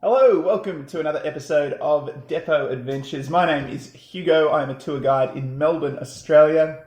Hello, welcome to another episode of Depot Adventures. My name is Hugo. I'm a tour guide in Melbourne, Australia.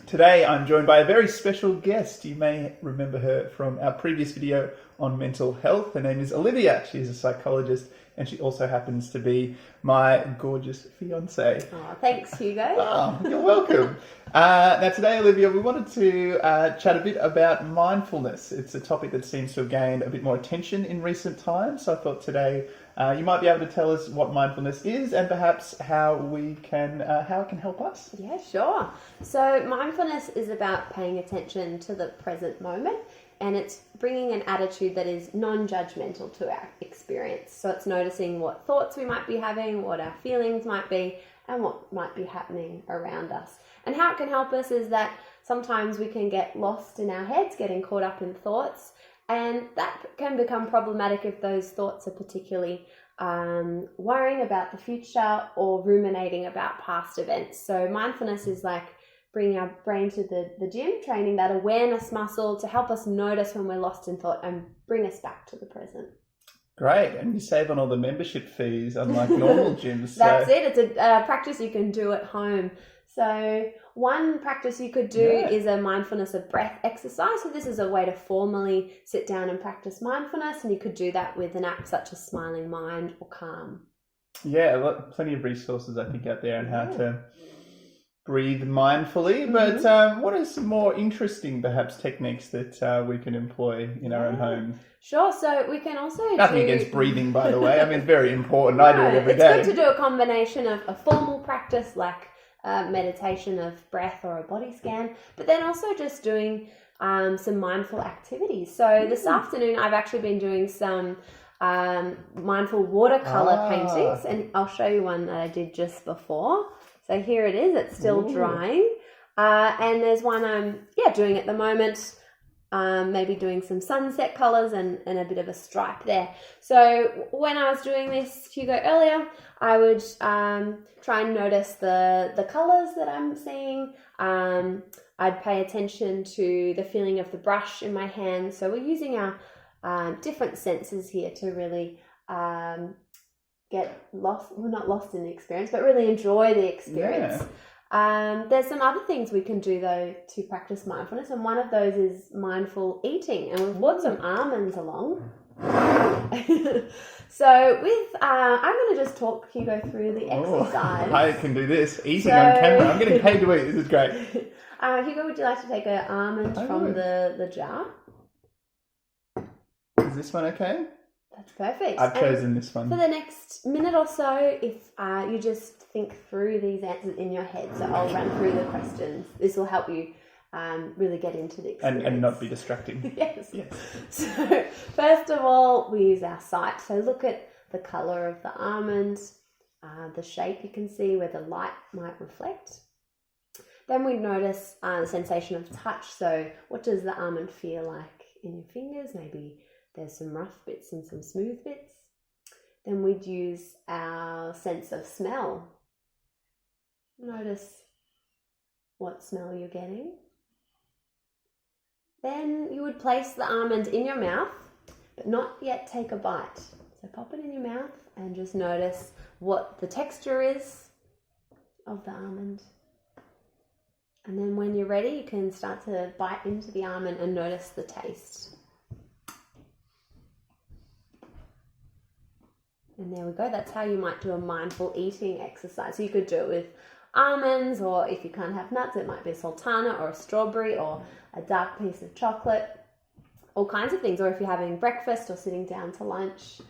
Today I'm joined by a very special guest. You may remember her from our previous video on mental health. Her name is Olivia. She is a psychologist and she also happens to be my gorgeous fiance. Oh, thanks, Hugo. Oh, you're welcome. Now today, Olivia, we wanted to chat a bit about mindfulness. It's a topic that seems to have gained a bit more attention in recent times. So I thought today you might be able to tell us what mindfulness is and perhaps how it can help us. Yeah, sure. So mindfulness is about paying attention to the present moment, and it's bringing an attitude that is non-judgmental to our experience. So it's noticing what thoughts we might be having, what our feelings might be, and what might be happening around us. And how it can help us is that sometimes we can get lost in our heads, getting caught up in thoughts, and that can become problematic if those thoughts are particularly worrying about the future or ruminating about past events. So mindfulness is like bringing our brain to the gym, training that awareness muscle to help us notice when we're lost in thought and bring us back to the present. Great, and you save on all the membership fees, unlike normal gyms. That's it. It's a practice you can do at home. So one practice you could do is a mindfulness of breath exercise. So this is a way to formally sit down and practice mindfulness, and you could do that with an app such as Smiling Mind or Calm. Yeah, plenty of resources I think out there on how to breathe mindfully. But what are some more interesting perhaps techniques that we can employ in our own home? Sure, so we can also Nothing against breathing, by the way. I mean, it's very important. I do it every day. It's good to do a combination of a formal practice like meditation of breath or a body scan, but then also just doing some mindful activities. So this afternoon I've actually been doing some mindful watercolor paintings, and I'll show you one that I did just before. So here it is, it's still drying. And there's one I'm doing at the moment, maybe doing some sunset colors and a bit of a stripe there. So when I was doing this, Hugo, earlier, I would try and notice the colors that I'm seeing. I'd pay attention to the feeling of the brush in my hand. So we're using our different senses here to really get lost, well, not lost in the experience, but really enjoy the experience. There's some other things we can do though to practice mindfulness, and one of those is mindful eating, and we've brought some almonds along. So with I'm going to just talk Hugo through the exercise. I can do this eating on camera. I'm getting paid to eat. This is great. Hugo, would you like to take an almond from the jar? Is this one okay? That's perfect. I've chosen this one. For the next minute or so, if you just think through these answers in your head, so I'll run through the questions. This will help you really get into the experience. And not be distracting. Yes. So first of all, we use our sight. So look at the colour of the almond, the shape you can see where the light might reflect. Then we notice the sensation of touch. So what does the almond feel like in your fingers? Maybe there's some rough bits and some smooth bits. Then we'd use our sense of smell. Notice what smell you're getting. Then you would place the almond in your mouth, but not yet take a bite. So pop it in your mouth and just notice what the texture is of the almond. And then when you're ready, you can start to bite into the almond and notice the taste. And there we go. That's how you might do a mindful eating exercise. So you could do it with almonds, or if you can't have nuts, it might be a sultana or a strawberry or a dark piece of chocolate, all kinds of things. Or if you're having breakfast or sitting down to lunch,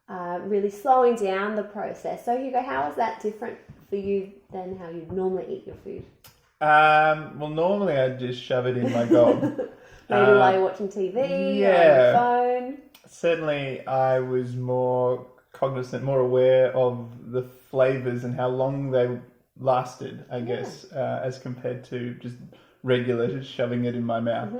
really slowing down the process. So Hugo, how is that different for you than how you normally eat your food? Well, normally I'd just shove it in my gob. Maybe while you're watching TV or on your phone. Certainly I was more cognizant, more aware of the flavours and how long they lasted, I guess, as compared to just regular just shoving it in my mouth.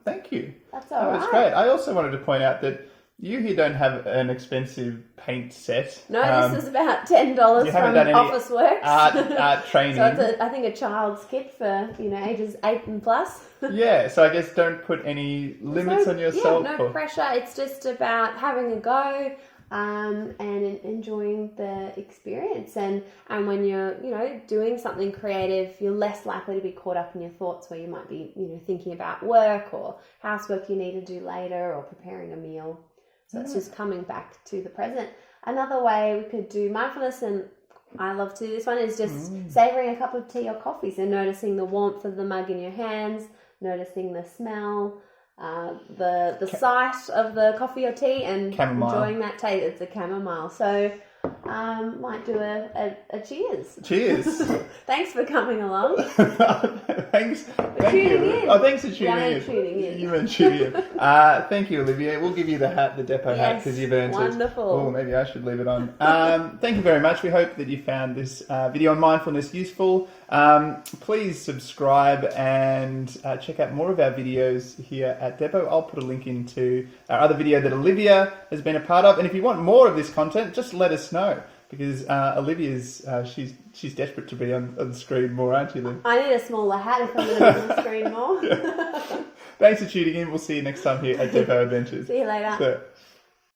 Thank you. That's all right. That was great. I also wanted to point out that You here don't have an expensive paint set. No, this is about $10 you haven't from done any Officeworks. art training. So it's I think a child's kit for ages 8 and plus. Yeah, so I guess don't put any limits on yourself. Yeah, no pressure. It's just about having a go and enjoying the experience. And when you're doing something creative, you're less likely to be caught up in your thoughts where you might be thinking about work or housework you need to do later or preparing a meal. So it's just coming back to the present. Another way we could do mindfulness, and I love to do this one, is just savouring a cup of tea or coffee. So noticing the warmth of the mug in your hands, noticing the smell, the sight of the coffee or tea, and enjoying that taste. It's a chamomile. So might do a cheers. Cheers. Thanks for coming along. Thanks for tuning in. Oh, thanks for tuning in. You weren't tuning in. Thank you, Olivia. We'll give you the depot hat because you've earned it. Wonderful. Oh, maybe I should leave it on. Thank you very much. We hope that you found this video on mindfulness useful. Please subscribe and check out more of our videos here at Depot. I'll put a link into our other video that Olivia has been a part of. And if you want more of this content, just let us know. Because Olivia's, she's desperate to be on the screen more, aren't you, Liv? I need a smaller hat if I'm going to be on the screen more. Thanks for tuning in. We'll see you next time here at Depot Adventures. See you later.